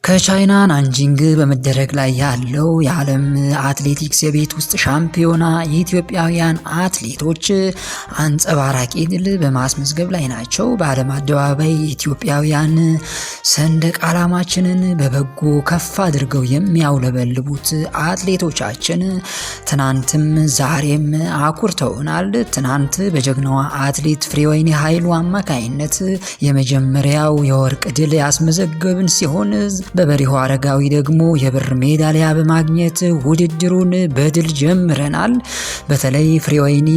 ከቻይና ናንጂንግ በመደረግ ላይ ያለው የዓለም አትሌቲክስ የቤት ውስጥ ሻምፒዮና የኢትዮጵያውያን አትሌቶች አንጸባራቂ ድል በማስመዝገብ ላይ ናቸው። በዓለም አደባባይ ኢትዮጵያውያን ሰንደቅ ዓላማችንን በበጎ ከፍ አድርገው የሚያውለበልቡት አትሌቶቻችን ትናንትም ዛሬም አኩርተውናል። ትናንት በጀግናዋ አትሌት ፍሬወይኒ ኃይሉ አማካይነት የመጀመሪያው የወርቅ ድል ያስመዘገብን ሲሆን በበሪሁ አረጋዊ ደግሞ የብር ሜዳሊያ በማግኘት ውድድሩን በድል ጀምረናል። በተለይ ፍሬወይኒ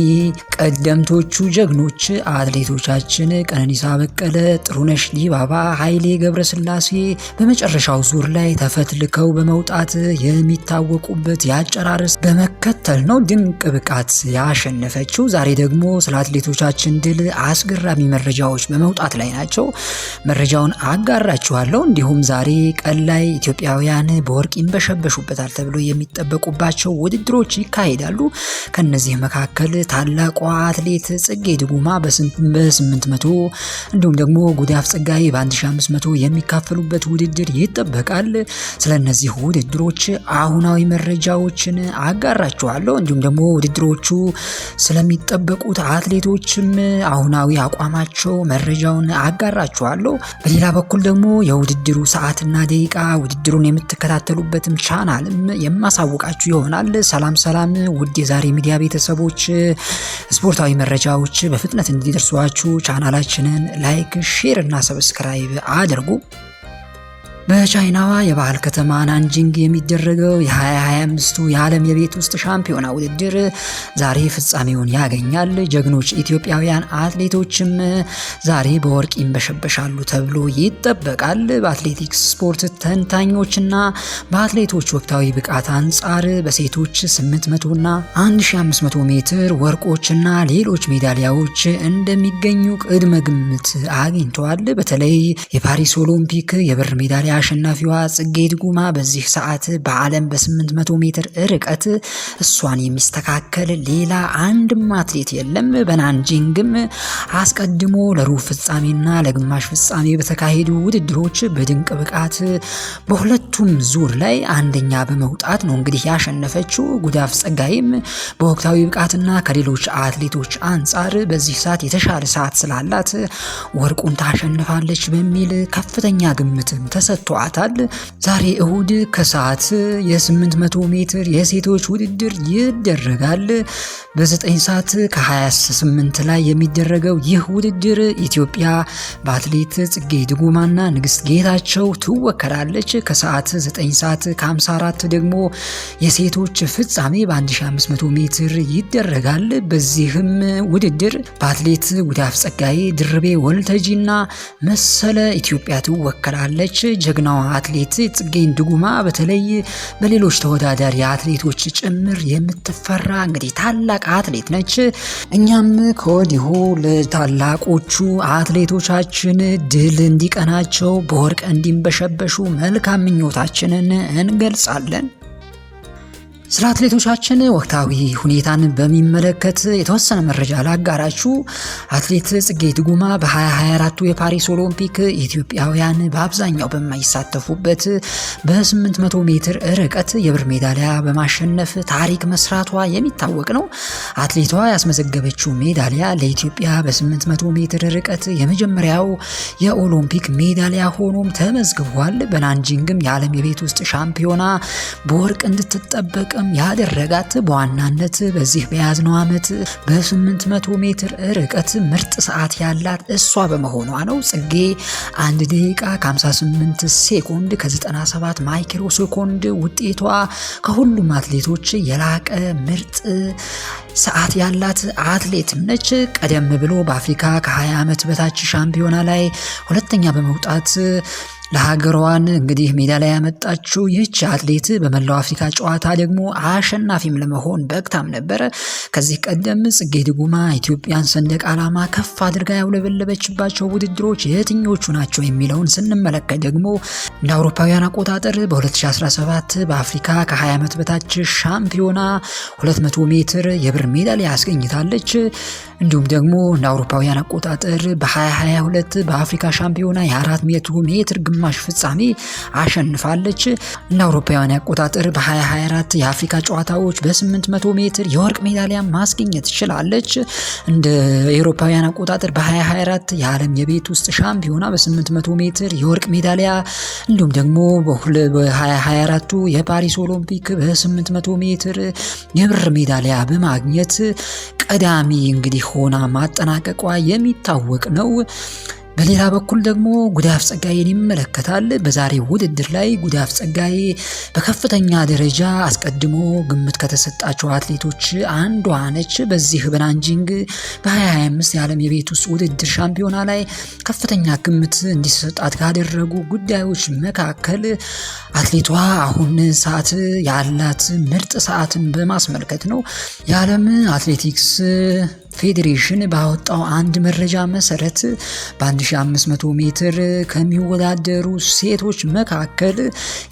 ቀደምቶቹ ጀግኖች አትሌቶቻችን ቀነኒሳ በቀለ፣ ጥሩነሽ ዲባባ፣ ኃይሌ ገብረስላሴ በመጨረሻው ዙር ላይ ተፈትልከው በመውጣት የሚታወቁበት ያጨራረስ በመከተል ነው ድንቅ ብቃት ያሸነፈችው። ዛሬ ደግሞ ስለ አትሌቶቻችን ድል አስገራሚ መረጃዎች በመውጣት ላይ ናቸው። መረጃውን አጋራችኋለሁ። እንዲሁም ዛሬ ቀን ላይ ኢትዮጵያውያን በወርቅ ይንበሸበሹበታል ተብሎ የሚጠበቁባቸው ውድድሮች ይካሄዳሉ። ከነዚህ መካከል ታላቋ አትሌት ጽጌ ድጉማ በ800 እንዲሁም ደግሞ ጉዳፍ ጸጋይ በ1500 የሚካፈሉበት ውድድር ይጠበቃል። ስለነዚህ ውድድሮች አሁናዊ መረጃዎችን አጋራችኋለሁ። እንዲሁም ደግሞ ውድድሮቹ ስለሚጠበቁት አትሌቶችም አሁናዊ አቋማቸው መረጃውን አጋራችኋለሁ። በሌላ በኩል ደግሞ የውድድሩ ሰዓትና ደቂቃ ውድድሩን የምትከታተሉበትም ቻናልም የማሳውቃችሁ ይሆናል። ሰላም ውድ የዛሬ ሚዲያ ቤተሰቦች፣ ስፖርታዊ መረጃዎች በፍጥነት እንዲደርሷችሁ ቻናላችንን ላይክ፣ ሼር እና ሰብስክራይብ አድርጉ። በቻይናዋ የባህል ከተማ ናንጂንግ የሚደረገው የ2025 የዓለም የቤት ውስጥ ሻምፒዮና ውድድር ዛሬ ፍጻሜውን ያገኛል። ጀግኖች ኢትዮጵያውያን አትሌቶችም ዛሬ በወርቅ ይንበሸበሻሉ ተብሎ ይጠበቃል። በአትሌቲክስ ስፖርት ተንታኞችና በአትሌቶች ወቅታዊ ብቃት አንጻር በሴቶች 800 እና 1500 ሜትር ወርቆችና ሌሎች ሜዳሊያዎች እንደሚገኙ ቅድመ ግምት አግኝተዋል። በተለይ የፓሪስ ኦሎምፒክ የብር ሜዳሊያ አሸናፊዋ ጽጌ ድጉማ በዚህ ሰዓት በዓለም በ800 ሜትር ርቀት እሷን የሚስተካከል ሌላ አንድም አትሌት የለም። በናንጂንግም አስቀድሞ ለሩብ ፍጻሜና ለግማሽ ፍጻሜ በተካሄዱ ውድድሮች በድንቅ ብቃት በሁለቱም ዙር ላይ አንደኛ በመውጣት ነው እንግዲህ ያሸነፈችው። ጉዳፍ ጸጋይም በወቅታዊ ብቃትና ከሌሎች አትሌቶች አንጻር በዚህ ሰዓት የተሻለ ሰዓት ስላላት ወርቁን ታሸንፋለች በሚል ከፍተኛ ግምትም ተሰጥቷል። ዛሬ እሁድ ከሰዓት የ800 ሜትር የሴቶች ውድድር ይደረጋል። በ9 ሰዓት ከ28 ላይ የሚደረገው ይህ ውድድር ኢትዮጵያ በአትሌት ጽጌ ድጉማና ንግስት ጌታቸው ትወከላለች። ከሰዓት 9 ሰዓት ከ54 ደግሞ የሴቶች ፍጻሜ በ1500 ሜትር ይደረጋል። በዚህም ውድድር በአትሌት ጉዳፍ ጸጋይ፣ ድርቤ ወልተጂና መሰለ ኢትዮጵያ ትወከላለች። ጀግናዋ አትሌት ጽጌ ድጉማ በተለይ በሌሎች ተወዳዳሪ አትሌቶች ጭምር የምትፈራ እንግዲህ ታላቅ አትሌት ነች። እኛም ከወዲሁ ለታላቆቹ አትሌቶቻችን ድል እንዲቀናቸው በወርቅ እንዲንበሸበሹ መልካም ምኞታችንን እንገልጻለን። ስለ አትሌቶቻችን ወቅታዊ ሁኔታን በሚመለከት የተወሰነ መረጃ ላጋራችሁ። አትሌት ጽጌ ድጉማ በ2024 የፓሪስ ኦሎምፒክ ኢትዮጵያውያን በአብዛኛው በማይሳተፉበት በ800 ሜትር ርቀት የብር ሜዳሊያ በማሸነፍ ታሪክ መስራቷ የሚታወቅ ነው። አትሌቷ ያስመዘገበችው ሜዳሊያ ለኢትዮጵያ በ800 ሜትር ርቀት የመጀመሪያው የኦሎምፒክ ሜዳሊያ ሆኖም ተመዝግቧል። በናንጂንግም የዓለም የቤት ውስጥ ሻምፒዮና በወርቅ እንድትጠበቅ ያደረጋት በዋናነት በዚህ በያዝነው ዓመት በ800 ሜትር ርቀት ምርጥ ሰዓት ያላት እሷ በመሆኗ ነው። ጽጌ 1 ደቂቃ ከ58 ሴኮንድ ከ97 ማይክሮ ሴኮንድ ውጤቷ ከሁሉም አትሌቶች የላቀ ምርጥ ሰዓት ያላት አትሌትም ነች። ቀደም ብሎ በአፍሪካ ከ20 ዓመት በታች ሻምፒዮና ላይ ሁለተኛ በመውጣት ለሀገሯን እንግዲህ ሜዳሊያ ያመጣችው ይህች አትሌት በመላው አፍሪካ ጨዋታ ደግሞ አሸናፊም ለመሆን በቅታም ነበረ። ከዚህ ቀደም ጽጌ ድጉማ ኢትዮጵያን ሰንደቅ ዓላማ ከፍ አድርጋ ያውለበለበችባቸው ውድድሮች የትኞቹ ናቸው የሚለውን ስንመለከት ደግሞ እንደ አውሮፓውያን አቆጣጠር በ2017 በአፍሪካ ከ20 ዓመት በታች ሻምፒዮና 200 ሜትር የብር ሜዳሊያ አስገኝታለች። እንዲሁም ደግሞ እንደ አውሮፓውያን አቆጣጠር በ2022 በአፍሪካ ሻምፒዮና የ400 ሜትር ግማሽ ፍጻሜ አሸንፋለች። እንደ አውሮፓውያን አቆጣጠር በ2024 የአፍሪካ ጨዋታዎች በ800 ሜትር የወርቅ ሜዳሊያ ማስገኘት ችላለች። እንደ አውሮፓውያን አቆጣጠር በ2024 የዓለም የቤት ውስጥ ሻምፒዮና በ800 ሜትር የወርቅ ሜዳሊያ እንዲሁም ደግሞ በ2024 የፓሪስ ኦሎምፒክ በ800 ሜትር የብር ሜዳሊያ በማግኘት ቀዳሚ እንግዲህ ሆና ማጠናቀቋ የሚታወቅ ነው። በሌላ በኩል ደግሞ ጉዳፍ ጸጋዬን ይመለከታል። በዛሬው ውድድር ላይ ጉዳፍ ጸጋዬ በከፍተኛ ደረጃ አስቀድሞ ግምት ከተሰጣቸው አትሌቶች አንዷ ነች። በዚህ በናንጂንግ በ2025 የዓለም የቤት ውስጥ ውድድር ሻምፒዮና ላይ ከፍተኛ ግምት እንዲሰጣት ካደረጉ ጉዳዮች መካከል አትሌቷ አሁን ሰዓት ያላት ምርጥ ሰዓትን በማስመልከት ነው። የዓለም አትሌቲክስ ፌዴሬሽን ባወጣው አንድ መረጃ መሰረት በ1500 ሜትር ከሚወዳደሩ ሴቶች መካከል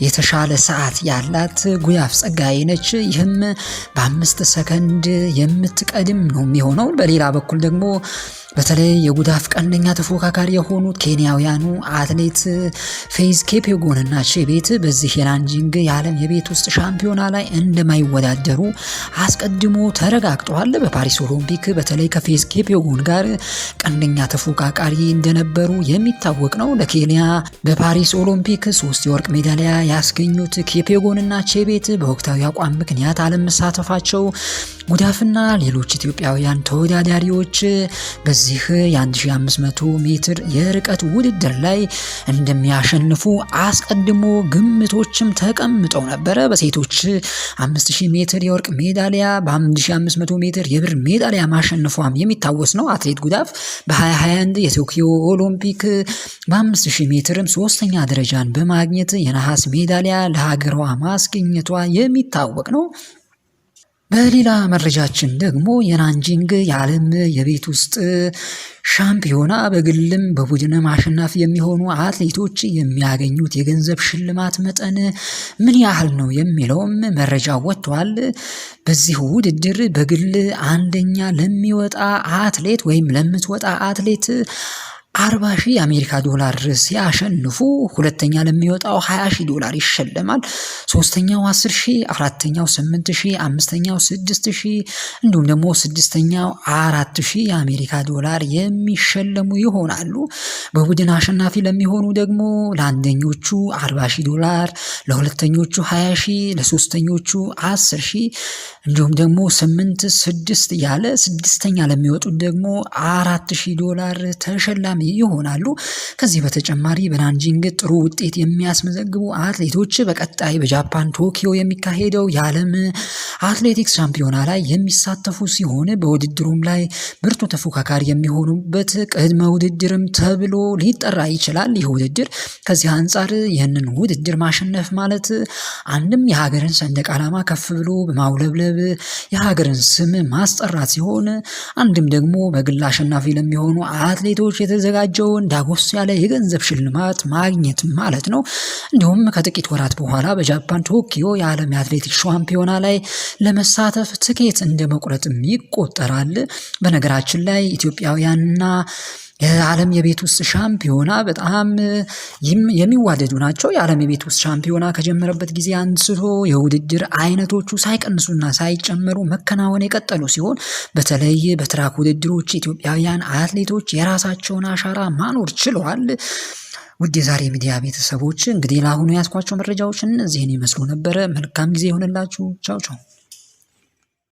የተሻለ ሰዓት ያላት ጉዳፍ ጸጋዬ ነች። ይህም በ5 ሰከንድ የምትቀድም ነው የሚሆነው። በሌላ በኩል ደግሞ በተለይ የጉዳፍ ቀንደኛ ተፎካካሪ የሆኑት ኬንያውያኑ አትሌት ፌዝ ኬፔጎንና ቼቤት በዚህ የናንጂንግ የዓለም የቤት ውስጥ ሻምፒዮና ላይ እንደማይወዳደሩ አስቀድሞ ተረጋግጧል። በፓሪስ ኦሎምፒክ በተለይ ከፌዝ ኬፔጎን ጋር ቀንደኛ ተፎካካሪ እንደነበሩ የሚታወቅ ነው። ለኬንያ በፓሪስ ኦሎምፒክ 3 የወርቅ ሜዳሊያ ያስገኙት ኬፔጎንና ቼቤት በወቅታዊ አቋም ምክንያት አለመሳተፋቸው ጉዳፍና ሌሎች ኢትዮጵያውያን ተወዳዳሪዎች በዚህ የ1500 ሜትር የርቀት ውድድር ላይ እንደሚያሸንፉ አስቀድሞ ግምቶችም ተቀምጠው ነበረ። በሴቶች 5000 ሜትር የወርቅ ሜዳሊያ በ1500 ሜትር የብር ሜዳሊያ ማሸነፏም የሚታወስ ነው። አትሌት ጉዳፍ በ2021 የቶኪዮ ኦሎምፒክ በ5000 ሜትርም 3ኛ ደረጃን በማግኘት የነሐስ ሜዳሊያ ለሀገሯ ማስገኘቷ የሚታወቅ ነው። በሌላ መረጃችን ደግሞ የናንጂንግ የዓለም የቤት ውስጥ ሻምፒዮና በግልም በቡድንም አሸናፊ የሚሆኑ አትሌቶች የሚያገኙት የገንዘብ ሽልማት መጠን ምን ያህል ነው የሚለውም መረጃ ወጥቷል። በዚህ ውድድር በግል አንደኛ ለሚወጣ አትሌት ወይም ለምትወጣ አትሌት 40,000 የአሜሪካ ዶላር ሲያሸንፉ ሁለተኛ ለሚወጣው $20,000 ይሸለማል። ሶስተኛው 10,000፣ አራተኛው 8,000፣ አምስተኛው 6,000 እንዲሁም ደግሞ ስድስተኛው 4,000 የአሜሪካ ዶላር የሚሸለሙ ይሆናሉ። በቡድን አሸናፊ ለሚሆኑ ደግሞ ለአንደኞቹ $40,000፣ ለሁለተኞቹ 20,000፣ ለሶስተኞቹ 10,000 እንዲሁም ደግሞ 8፣ 6 ያለ ስድስተኛ ለሚወጡት ደግሞ $4,000 ተሸላሚ ይሆናሉ። ከዚህ በተጨማሪ በናንጂንግ ጥሩ ውጤት የሚያስመዘግቡ አትሌቶች በቀጣይ በጃፓን ቶኪዮ የሚካሄደው የዓለም አትሌቲክስ ሻምፒዮና ላይ የሚሳተፉ ሲሆን በውድድሩም ላይ ብርቱ ተፎካካሪ የሚሆኑበት ቅድመ ውድድርም ተብሎ ሊጠራ ይችላል። ይህ ውድድር ከዚህ አንጻር ይህንን ውድድር ማሸነፍ ማለት አንድም የሀገርን ሰንደቅ ዓላማ ከፍ ብሎ በማውለብለብ የሀገርን ስም ማስጠራት ሲሆን አንድም ደግሞ በግል አሸናፊ ለሚሆኑ አትሌቶች የተዘጋጀውን ዳጎስ ያለ የገንዘብ ሽልማት ማግኘት ማለት ነው። እንዲሁም ከጥቂት ወራት በኋላ በጃፓን ቶኪዮ የዓለም የአትሌቲክስ ሻምፒዮና ላይ ለመሳተፍ ትኬት እንደ መቁረጥም ይቆጠራል። በነገራችን ላይ ኢትዮጵያውያንና የዓለም የቤት ውስጥ ሻምፒዮና በጣም የሚዋደዱ ናቸው። የዓለም የቤት ውስጥ ሻምፒዮና ከጀመረበት ጊዜ አንስቶ የውድድር አይነቶቹ ሳይቀንሱና ሳይጨመሩ መከናወን የቀጠሉ ሲሆን በተለይ በትራክ ውድድሮች ኢትዮጵያውያን አትሌቶች የራሳቸውን አሻራ ማኖር ችለዋል። ውድ የዛሬ ሚዲያ ቤተሰቦች እንግዲህ ለአሁኑ ያስኳቸው መረጃዎች እነዚህን ይመስሉ ነበረ። መልካም ጊዜ ይሆንላችሁ። ቻው ቻው።